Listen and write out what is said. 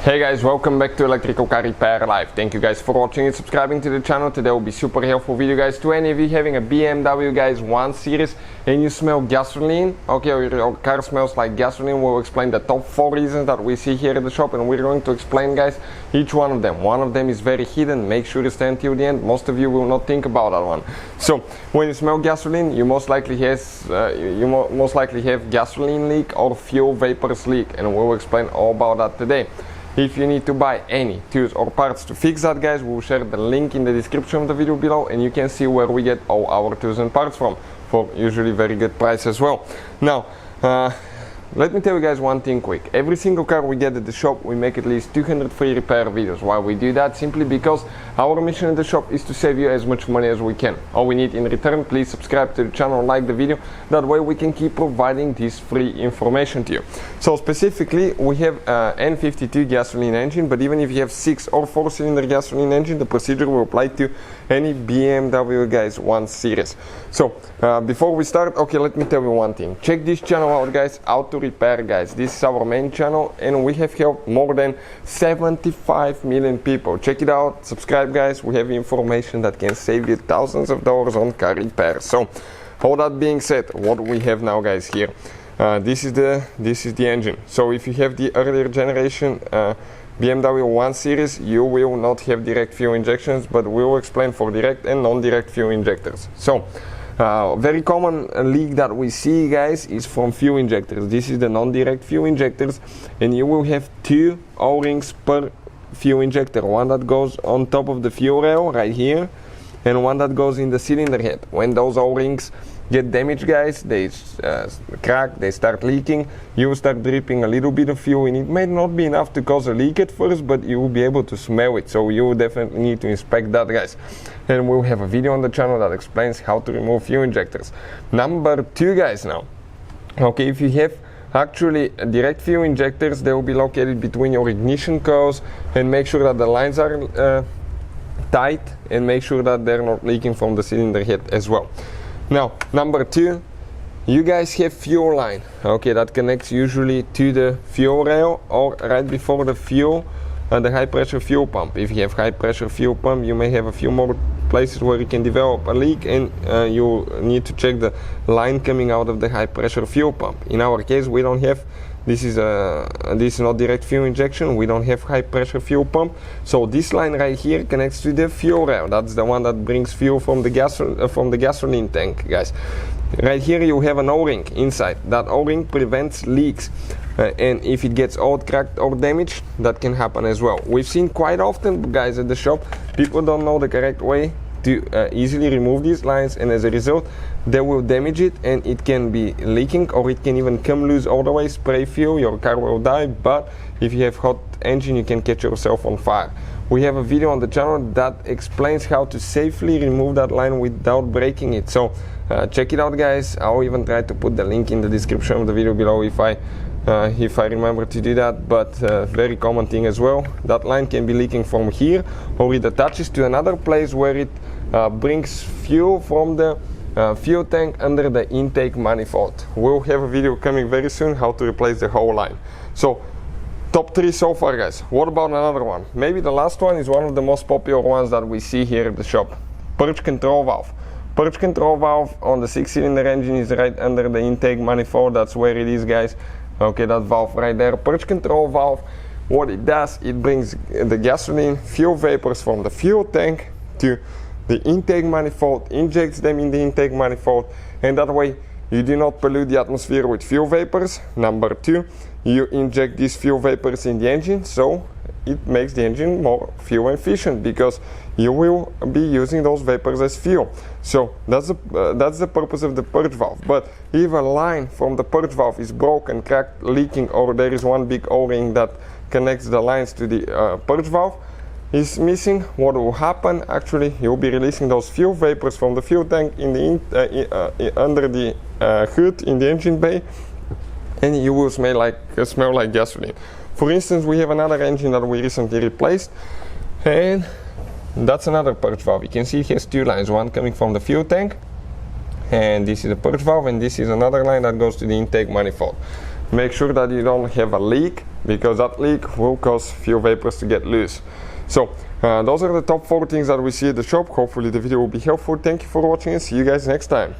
Hey guys, welcome back to Electrical Car Repair Live. Thank you guys for watching and subscribing to the channel. Today will be super helpful video guys to any of you having a BMW guys 1 Series and you smell gasoline. Okay, or your car smells like gasoline. We'll explain the top 4 reasons that we see here at the shop, and we're going to explain guys each one of them. One of them is very hidden. Make sure to stay until the end. Most of you will not think about that one. So when you smell gasoline, you most likely have gasoline leak or fuel vapors leak, and we'll explain all about that today. If you need to buy any tools or parts to fix that guys, we'll share the link in the description of the video below, and you can see where we get all our tools and parts from for usually very good price as well. Now let me tell you guys one thing quick. Every single car we get at the shop, we make at least 200 free repair videos. Why we do that? Simply because our mission at the shop is to save you as much money as we can. All we need in return, please subscribe to the channel, like the video. That way we can keep providing this free information to you. So specifically, we have N52 gasoline engine, but even if you have 6 or 4 cylinder gasoline engine, the procedure will apply to any BMW guys 1 Series. So before we start, okay, let me tell you one thing. Check this channel out guys, Auto Repair guys. This is our main channel and we have helped more than 75 million people. Check it out, subscribe guys. We have information that can save you thousands of dollars on car repair. So all that being said, what we have now guys here, this is the engine. So if you have the earlier generation BMW 1 Series, you will not have direct fuel injections, but we will explain for direct and non-direct fuel injectors. So very common leak that we see guys is from fuel injectors. This is the non-direct fuel injectors, and you will have 2 O-rings per fuel injector. One that goes on top of the fuel rail right here, and one that goes in the cylinder head. When those O-rings get damaged guys, they crack, they start leaking, you will start dripping a little bit of fuel, and it may not be enough to cause a leak at first, but you will be able to smell it. So you will definitely need to inspect that guys, and we'll have a video on the channel that explains how to remove fuel injectors. Number 2 guys now, okay, if you have actually direct fuel injectors, they will be located between your ignition coils, and make sure that the lines are tight, and make sure that they're not leaking from the cylinder head as well. Now, number 2, you guys have fuel line, okay, that connects usually to the fuel rail or right before the fuel, the high pressure fuel pump. If you have high pressure fuel pump, you may have a few more places where you can develop a leak, and you need to check the line coming out of the high pressure fuel pump. In our case, we don't have, this is not direct fuel injection, we don't have high pressure fuel pump, so this line right here connects to the fuel rail. That's the one that brings fuel from the gasoline tank guys. Right here you have an O-ring inside. That O-ring prevents leaks, and if it gets old, cracked or damaged, that can happen as well. We've seen quite often guys at the shop, people don't know the correct way to easily remove these lines, and as a result they will damage it, and it can be leaking, or it can even come loose all the way, spray fuel, your car will die. But if you have hot engine, you can catch yourself on fire. We have a video on the channel that explains how to safely remove that line without breaking it. So check it out guys. I'll even try to put the link in the description of the video below if I remember to do that. But very common thing as well, that line can be leaking from here, or it attaches to another place where it brings fuel from the fuel tank under the intake manifold. We'll have a video coming very soon how to replace the whole line. So top 3 so far guys. What about another one? Maybe the last one is one of the most popular ones that we see here at the shop. Purge control valve. Purge control valve on the 6-cylinder engine is right under the intake manifold. That's where it is guys. Okay, that valve right there. Purge control valve, what it does, it brings the gasoline fuel vapors from the fuel tank to the intake manifold, injects them in the intake manifold, and that way you do not pollute the atmosphere with fuel vapors. Number 2, you inject these fuel vapors in the engine, so it makes the engine more fuel efficient because you will be using those vapors as fuel. So that's the purpose of the purge valve. But if a line from the purge valve is broken, cracked, leaking, or there is one big O-ring that connects the lines to the purge valve is missing, what will happen? Actually, you'll be releasing those fuel vapors from the fuel tank in the under the hood in the engine bay, and you will smell like gasoline. For instance, we have another engine that we recently replaced, and that's another purge valve. You can see it has 2 lines, one coming from the fuel tank, and this is a purge valve, and this is another line that goes to the intake manifold. make sure that you don't have a leak, because that leak will cause fuel vapors to get loose. So those are the top 4 things that we see at the shop. Hopefully the video will be helpful. Thank you for watching and see you guys next time.